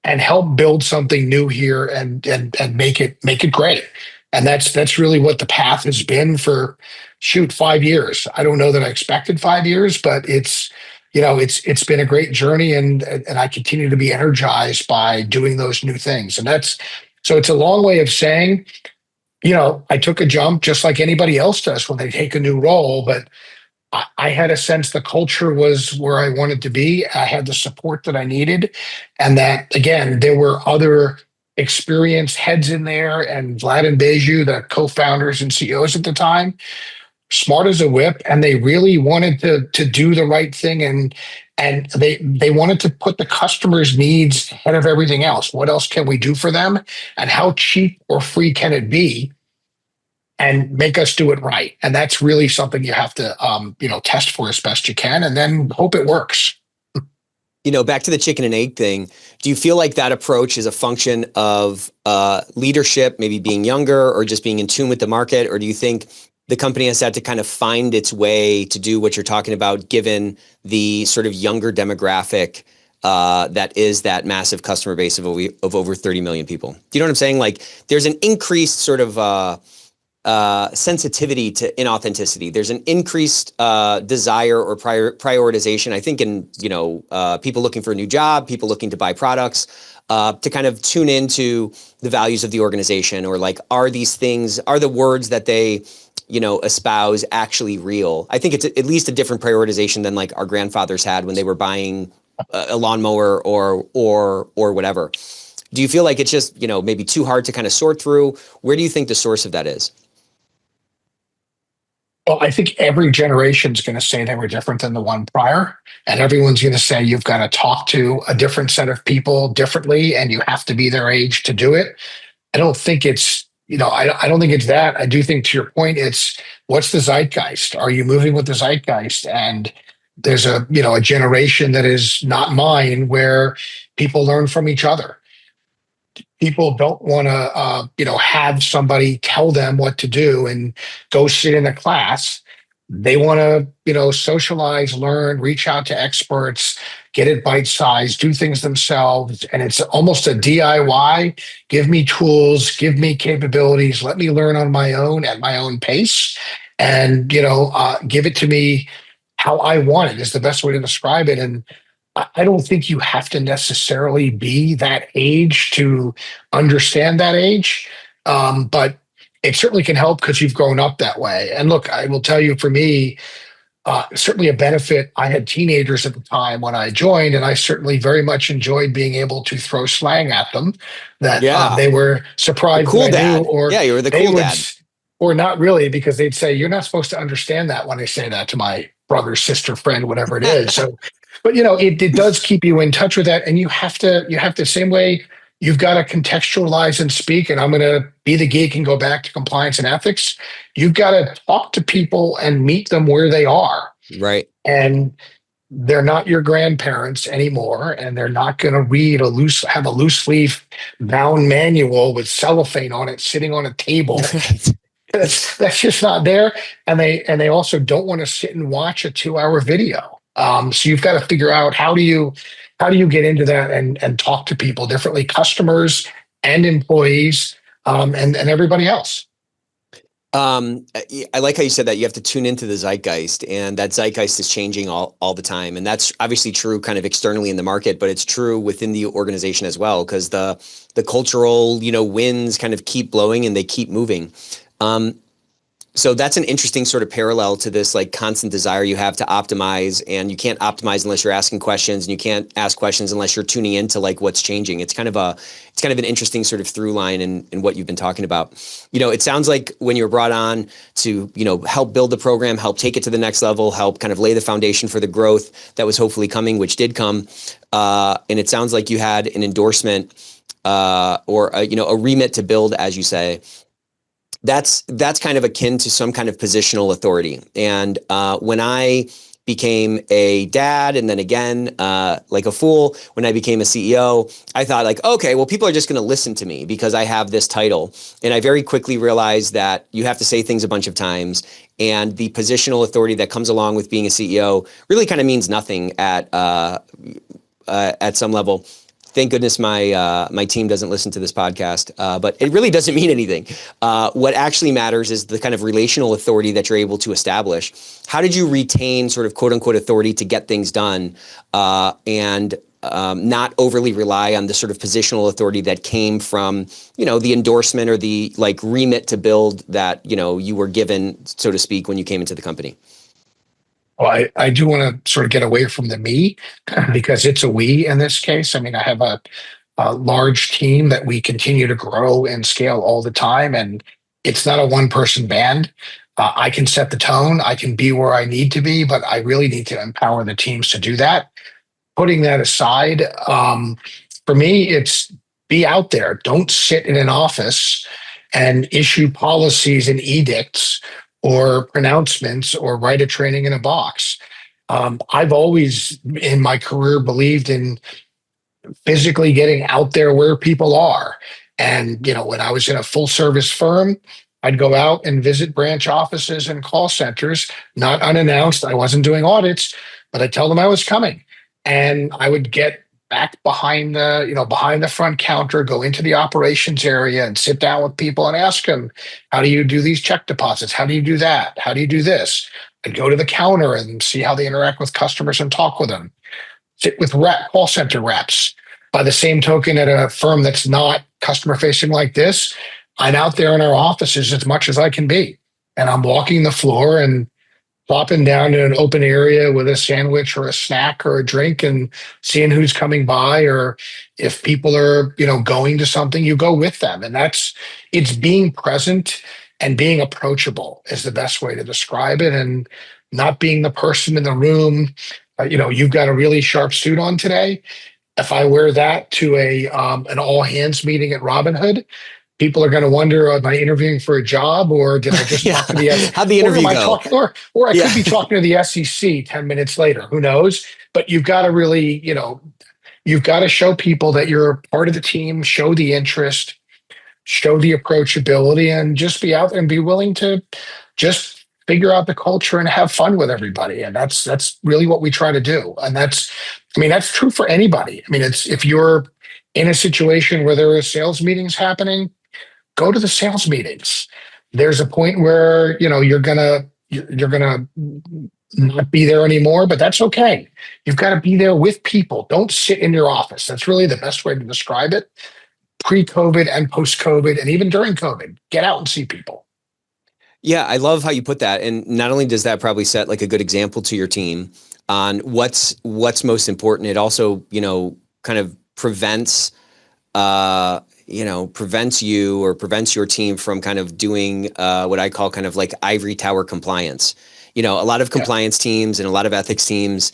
and help build something new here and make it great. And that's really what the path has been for 5 years. I don't know that I expected 5 years, but it's it's been a great journey, and I continue to be energized by doing those new things. And that's so it's a long way of saying, I took a jump just like anybody else does when they take a new role, but I had a sense the culture was where I wanted to be. I had the support that I needed. And that, again, there were other experienced heads in there, and Vlad and Beju, the co-founders and CEOs at the time, smart as a whip, and they really wanted to do the right thing, and they wanted to put the customer's needs ahead of everything else. What else can we do for them? And how cheap or free can it be? And make us do it right. And that's really something you have to, test for as best you can, and then hope it works. Back to the chicken and egg thing. Do you feel like that approach is a function of leadership, maybe being younger or just being in tune with the market? Or do you think the company has had to kind of find its way to do what you're talking about, given the sort of younger demographic that is that massive customer base of over 30 million people? Do you know what I'm saying? Like, there's an increased sort of sensitivity to inauthenticity. There's an increased desire or prioritization, I think, in people looking for a new job, people looking to buy products, to kind of tune into the values of the organization, or like, are the words that they espouse actually real? I think it's at least a different prioritization than like our grandfathers had when they were buying a lawnmower or whatever. Do you feel like it's just maybe too hard to kind of sort through? Where do you think the source of that is? Well, I think every generation is going to say they were different than the one prior, and everyone's going to say you've got to talk to a different set of people differently, and you have to be their age to do it. I don't think it's, I don't think it's that. I do think, to your point, it's what's the zeitgeist? Are you moving with the zeitgeist? And there's a generation that is not mine, where people learn from each other. People don't want to, have somebody tell them what to do and go sit in a class. They want to, socialize, learn, reach out to experts, get it bite-sized, do things themselves. And it's almost a DIY. Give me tools, give me capabilities, let me learn on my own at my own pace, and, give it to me how I want it is the best way to describe it. And I don't think you have to necessarily be that age to understand that age, but it certainly can help because you've grown up that way. And look, I will tell you, for me, certainly a benefit. I had teenagers at the time when I joined, and I certainly very much enjoyed being able to throw slang at them that they were surprised cool that I dad. knew, or you were the cool dad. Or not really, because they'd say, you're not supposed to understand that, when I say that to my brother, sister, friend, whatever it is. So, but it does keep you in touch with that. And you have to, same way you've got to contextualize and speak. And I'm going to be the geek and go back to compliance and ethics. You've got to talk to people and meet them where they are. Right. And they're not your grandparents anymore. And they're not going to have a loose leaf bound manual with cellophane on it, sitting on a table. That's just not there. And they also don't want to sit and watch a 2-hour video. So you've got to figure out how do you get into that and talk to people differently, customers and employees, and everybody else. I like how you said that you have to tune into the zeitgeist, and that zeitgeist is changing all the time. And that's obviously true kind of externally in the market, but it's true within the organization as well, because the cultural, winds kind of keep blowing and they keep moving. So that's an interesting sort of parallel to this like constant desire you have to optimize, and you can't optimize unless you're asking questions, and you can't ask questions unless you're tuning into like what's changing. It's kind of an interesting sort of through line in what you've been talking about. It sounds like when you were brought on to, help build the program, help take it to the next level, help kind of lay the foundation for the growth that was hopefully coming, which did come. And it sounds like you had an endorsement or a remit to build, as you say. That's kind of akin to some kind of positional authority. And when I became a dad, and then again, like a fool, when I became a CEO, I thought like, okay, well, people are just going to listen to me because I have this title. And I very quickly realized that you have to say things a bunch of times, and the positional authority that comes along with being a CEO really kind of means nothing at some level. Thank goodness my team doesn't listen to this podcast, but it really doesn't mean anything. What actually matters is the kind of relational authority that you're able to establish. How did you retain sort of quote unquote authority to get things done, and not overly rely on the sort of positional authority that came from, the endorsement or the like remit to build that, you were given, so to speak, when you came into the company? Well, I do want to sort of get away from the me because it's a we in this case. I mean, I have a large team that we continue to grow and scale all the time. And it's not a one person band. I can set the tone. I can be where I need to be, but I really need to empower the teams to do that. Putting that aside, for me, it's be out there. Don't sit in an office and issue policies and edicts or pronouncements or write a training in a box. I've always in my career believed in physically getting out there where people are. And, when I was in a full service firm, I'd go out and visit branch offices and call centers, not unannounced. I wasn't doing audits, but I tell them I was coming. And I would get back behind the front counter, go into the operations area and sit down with people and ask them, how do you do these check deposits? How do you do that? How do you do this? I'd go to the counter and see how they interact with customers and talk with them. Sit with call center reps. By the same token, at a firm that's not customer facing like this, I'm out there in our offices as much as I can be. And I'm walking the floor and plopping down in an open area with a sandwich or a snack or a drink and seeing who's coming by, or if people are, going to something, you go with them. And it's being present and being approachable is the best way to describe it. And not being the person in the room, you've got a really sharp suit on today. If I wear that to an all hands meeting at Robinhood, people are going to wonder, am I interviewing for a job, or did I just talk to the SEC? How'd the interview go? Or I could be talking to the SEC 10 minutes later. Who knows? But you've got to really, you've got to show people that you're part of the team, show the interest, show the approachability, and just be out there and be willing to just figure out the culture and have fun with everybody. And that's really what we try to do. And that's true for anybody. I mean, if you're in a situation where there are sales meetings happening, go to the sales meetings. There's a point where, you're gonna not be there anymore, but that's okay. You've got to be there with people. Don't sit in your office. That's really the best way to describe it. Pre-COVID and post-COVID, and even during COVID, get out and see people. Yeah, I love how you put that. And not only does that probably set like a good example to your team on what's most important, it also, kind of prevents you or prevents your team from kind of doing what I call kind of like ivory tower compliance. A lot of compliance teams and a lot of ethics teams,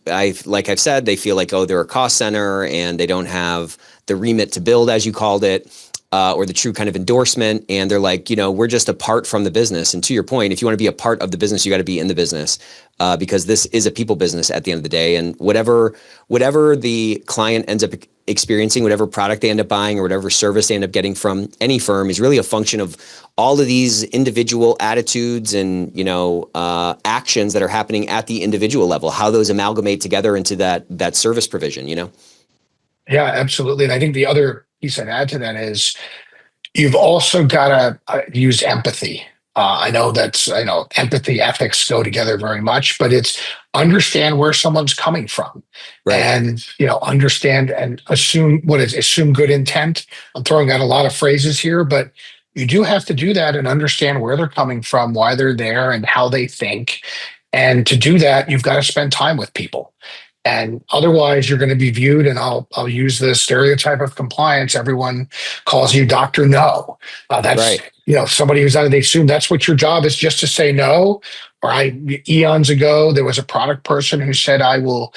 I've said, they feel like, oh, they're a cost center and they don't have the remit to build, as you called it, or the true kind of endorsement. And they're like, we're just apart from the business. And to your point, if you want to be a part of the business, you got to be in the business, because this is a people business at the end of the day. And whatever the client ends up experiencing, whatever product they end up buying or whatever service they end up getting from any firm is really a function of all of these individual attitudes and, actions that are happening at the individual level, how those amalgamate together into that service provision, Yeah, absolutely. And I think the other piece I'd add to that is you've also got to use empathy. I know empathy, ethics go together very much, but it's understand where someone's coming from, right? And, understand and assume good intent. I'm throwing out a lot of phrases here, but you do have to do that and understand where they're coming from, why they're there, and how they think. And to do that, you've got to spend time with people. And otherwise, you're going to be viewed, and I'll use the stereotype of compliance. Everyone calls you Dr. No. That's right. Somebody who's they assume that's what your job is, just to say no. Or eons ago, there was a product person who said, we'll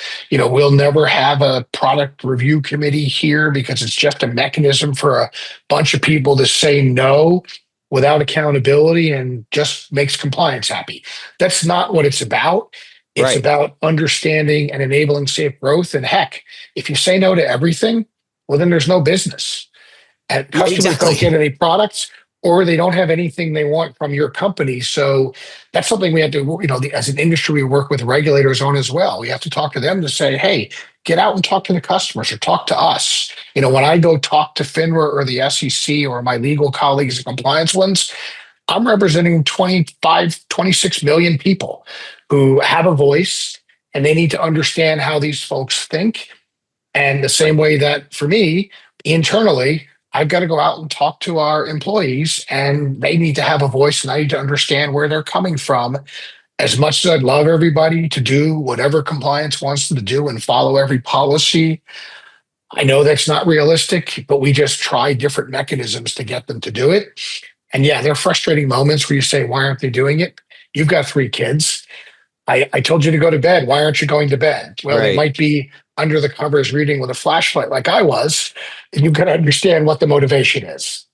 never have a product review committee here because it's just a mechanism for a bunch of people to say no without accountability and just makes compliance happy. That's not what it's about. It's about understanding and enabling safe growth. And heck, if you say no to everything, well, then there's no business. And customers don't get any products, or they don't have anything they want from your company. So that's something we have to, as an industry, we work with regulators on as well. We have to talk to them to say, hey, get out and talk to the customers or talk to us. When I go talk to FINRA or the SEC or my legal colleagues and compliance ones, I'm representing 25, 26 million people who have a voice, and they need to understand how these folks think. And the same way that for me, internally, I've got to go out and talk to our employees, and they need to have a voice, and I need to understand where they're coming from. As much as I'd love everybody to do whatever compliance wants them to do and follow every policy, I know that's not realistic, but we just try different mechanisms to get them to do it. And yeah, there are frustrating moments where you say, why aren't they doing it? You've got 3 kids. I told you to go to bed. Why aren't you going to bed? Well, they Right. might be under the covers reading with a flashlight like I was. And you've got to understand what the motivation is.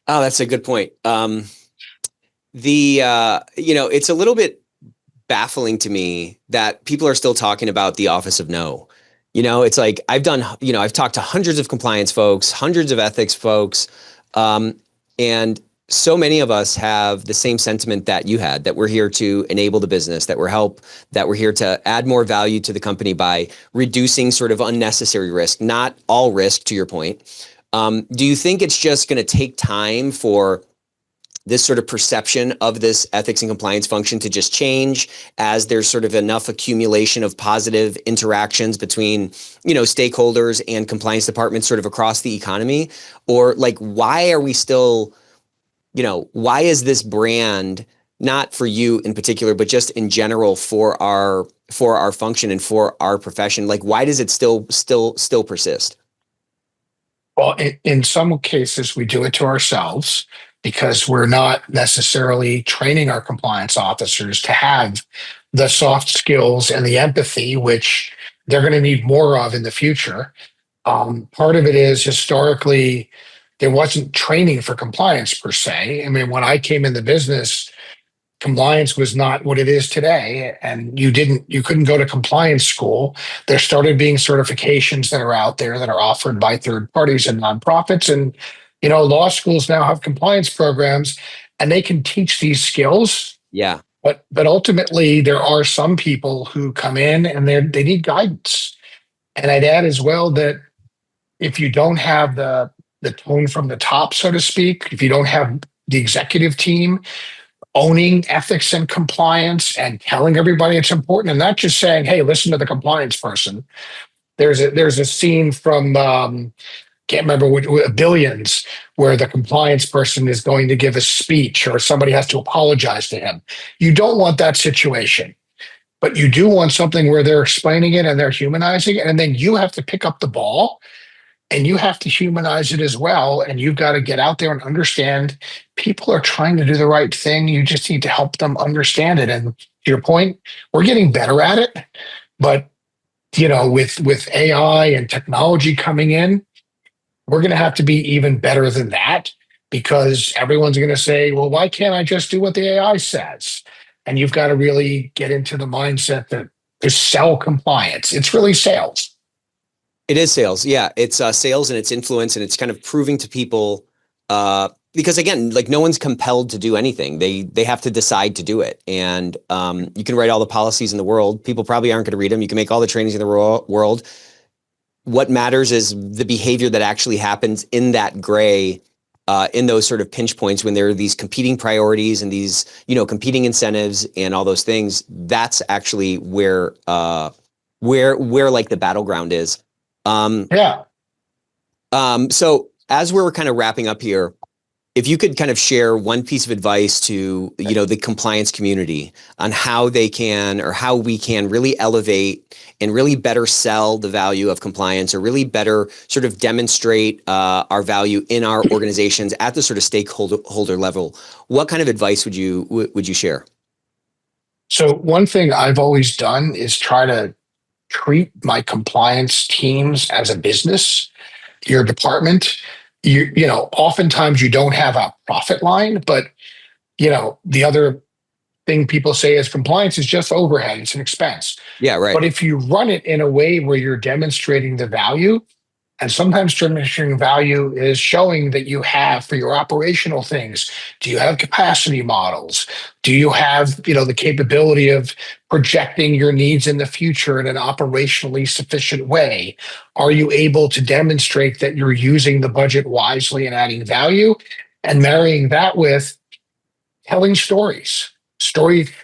Oh, that's a good point. It's a little bit baffling to me that people are still talking about the office of no. It's like I've talked to hundreds of compliance folks, hundreds of ethics folks, and so many of us have the same sentiment that you had, that we're here to enable the business, that we're here to add more value to the company by reducing sort of unnecessary risk, not all risk, to your point. Do you think it's just going to take time for this sort of perception of this ethics and compliance function to just change as there's sort of enough accumulation of positive interactions between, stakeholders and compliance departments sort of across the economy? Or like, why are we still, why is this brand, not for you in particular, but just in general for our function and for our profession, like why does it still persist? Well, in some cases, we do it to ourselves because we're not necessarily training our compliance officers to have the soft skills and the empathy, which they're going to need more of in the future. Part of it is historically, there wasn't training for compliance per se. I mean, when I came in the business, compliance was not what it is today, and you couldn't go to compliance school. There started being certifications that are out there that are offered by third parties and nonprofits, and law schools now have compliance programs, and they can teach these skills. Yeah. But ultimately, there are some people who come in and they need guidance. And I'd add as well that if you don't have the tone from the top, so to speak, if you don't have the executive team owning ethics and compliance and telling everybody it's important, and not just saying, hey, listen to the compliance person. There's a scene from can't remember which, Billions, where the compliance person is going to give a speech or somebody has to apologize to him. You don't want that situation, but you do want something where they're explaining it and they're humanizing it, and then you have to pick up the ball and you have to humanize it as well. And you've got to get out there and understand people are trying to do the right thing. You just need to help them understand it. And to your point, we're getting better at it. But, with AI and technology coming in, we're going to have to be even better than that, because everyone's going to say, well, why can't I just do what the AI says? And you've got to really get into the mindset that to sell compliance, it's really sales. It is sales. Yeah. It's sales and it's influence, and it's kind of proving to people, because again, like no one's compelled to do anything. They have to decide to do it. And you can write all the policies in the world. People probably aren't going to read them. You can make all the trainings in the world. What matters is the behavior that actually happens in that gray, in those sort of pinch points when there are these competing priorities and these, competing incentives and all those things. That's actually where like the battleground is. Yeah. So as we're kind of wrapping up here, if you could kind of share one piece of advice to, the compliance community on how they can, or how we can really elevate and really better sell the value of compliance, or really better sort of demonstrate our value in our organizations at the sort of stakeholder level, what kind of advice would you share? So one thing I've always done is try to treat my compliance teams as a business. Your department, oftentimes you don't have a profit line, but the other thing people say is compliance is just overhead. It's an expense. Yeah, right. But if you run it in a way where you're demonstrating the value, And sometimes demonstrating value is showing that you have for your operational things. Do you have capacity models? Do you have, the capability of projecting your needs in the future in an operationally sufficient way? Are you able to demonstrate that you're using the budget wisely and adding value? And marrying that with telling stories.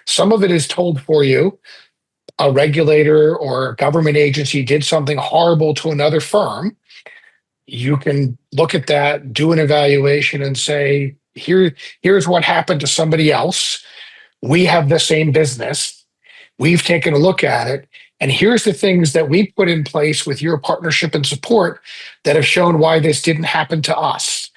Some of it is told for you. A regulator or a government agency did something horrible to another firm. You can look at that, do an evaluation, and say, here's what happened to somebody else. We have the same business. We've taken a look at it. And here's the things that we put in place with your partnership and support that have shown why this didn't happen to us.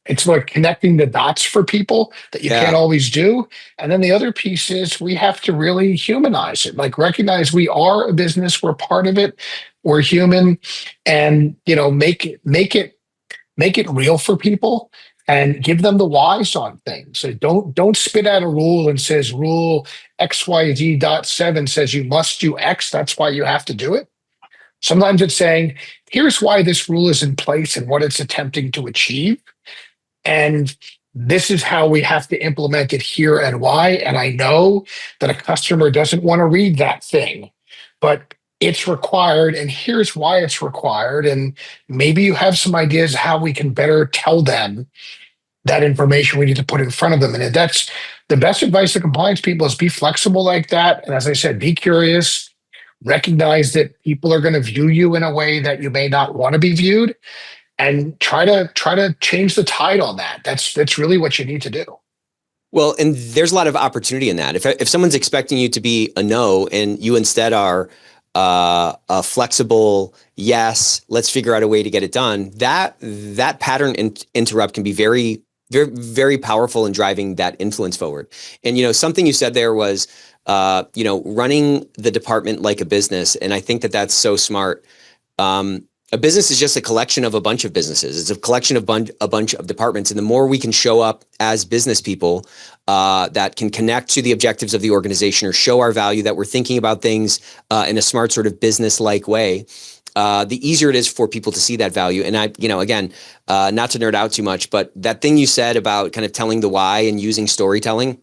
It's like connecting the dots for people that you can't always do. And then the other piece is we have to really humanize it, like recognize we are a business, we're part of it, we're human, and make it real for people and give them the whys on things. So don't spit out a rule and says rule XYZ.7 says you must do X. That's why you have to do it. Sometimes it's saying, here's why this rule is in place and what it's attempting to achieve. And this is how we have to implement it here and why. And I know that a customer doesn't want to read that thing, but it's required. And here's why it's required. And maybe you have some ideas how we can better tell them that information we need to put in front of them. And that's the best advice to compliance people is be flexible like that. And as I said, be curious, recognize that people are going to view you in a way that you may not want to be viewed, and try to change the tide on that. That's really what you need to do. Well, and there's a lot of opportunity in that. If someone's expecting you to be a no and you instead are a flexible yes, let's figure out a way to get it done, that pattern interrupt can be very, very, very powerful in driving that influence forward. And something you said there was running the department like a business, and I think that's so smart. A business is just a collection of a bunch of businesses. It's a collection of a bunch of departments. And the more we can show up as business people that can connect to the objectives of the organization or show our value, that we're thinking about things in a smart sort of business-like way, the easier it is for people to see that value. And again, not to nerd out too much, but that thing you said about kind of telling the why and using storytelling,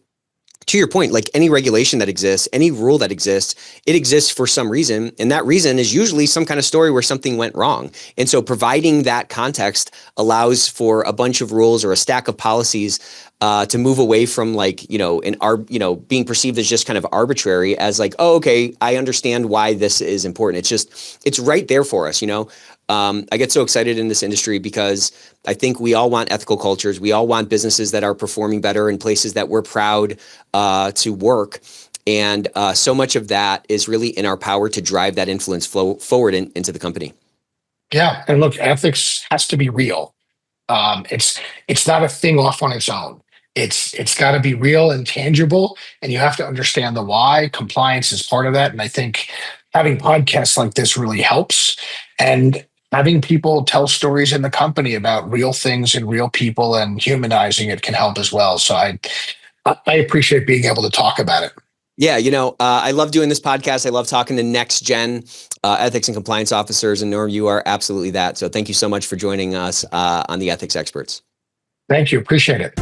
to your point, like any regulation that exists, any rule that exists, it exists for some reason. And that reason is usually some kind of story where something went wrong. And so providing that context allows for a bunch of rules or a stack of policies to move away from being perceived as just kind of arbitrary, as like, oh, okay, I understand why this is important. It's right there for us, I get so excited in this industry because I think we all want ethical cultures. We all want businesses that are performing better in places that we're proud to work. And so much of that is really in our power to drive that influence flow forward into the company. Yeah. And look, ethics has to be real. It's not a thing off on its own. It's got to be real and tangible, and you have to understand the why. Compliance is part of that. And I think having podcasts like this really helps. And having people tell stories in the company about real things and real people and humanizing it can help as well. So I appreciate being able to talk about it. Yeah, I love doing this podcast. I love talking to next gen ethics and compliance officers. And Norm, you are absolutely that. So thank you so much for joining us on the Ethics Experts. Thank you. Appreciate it.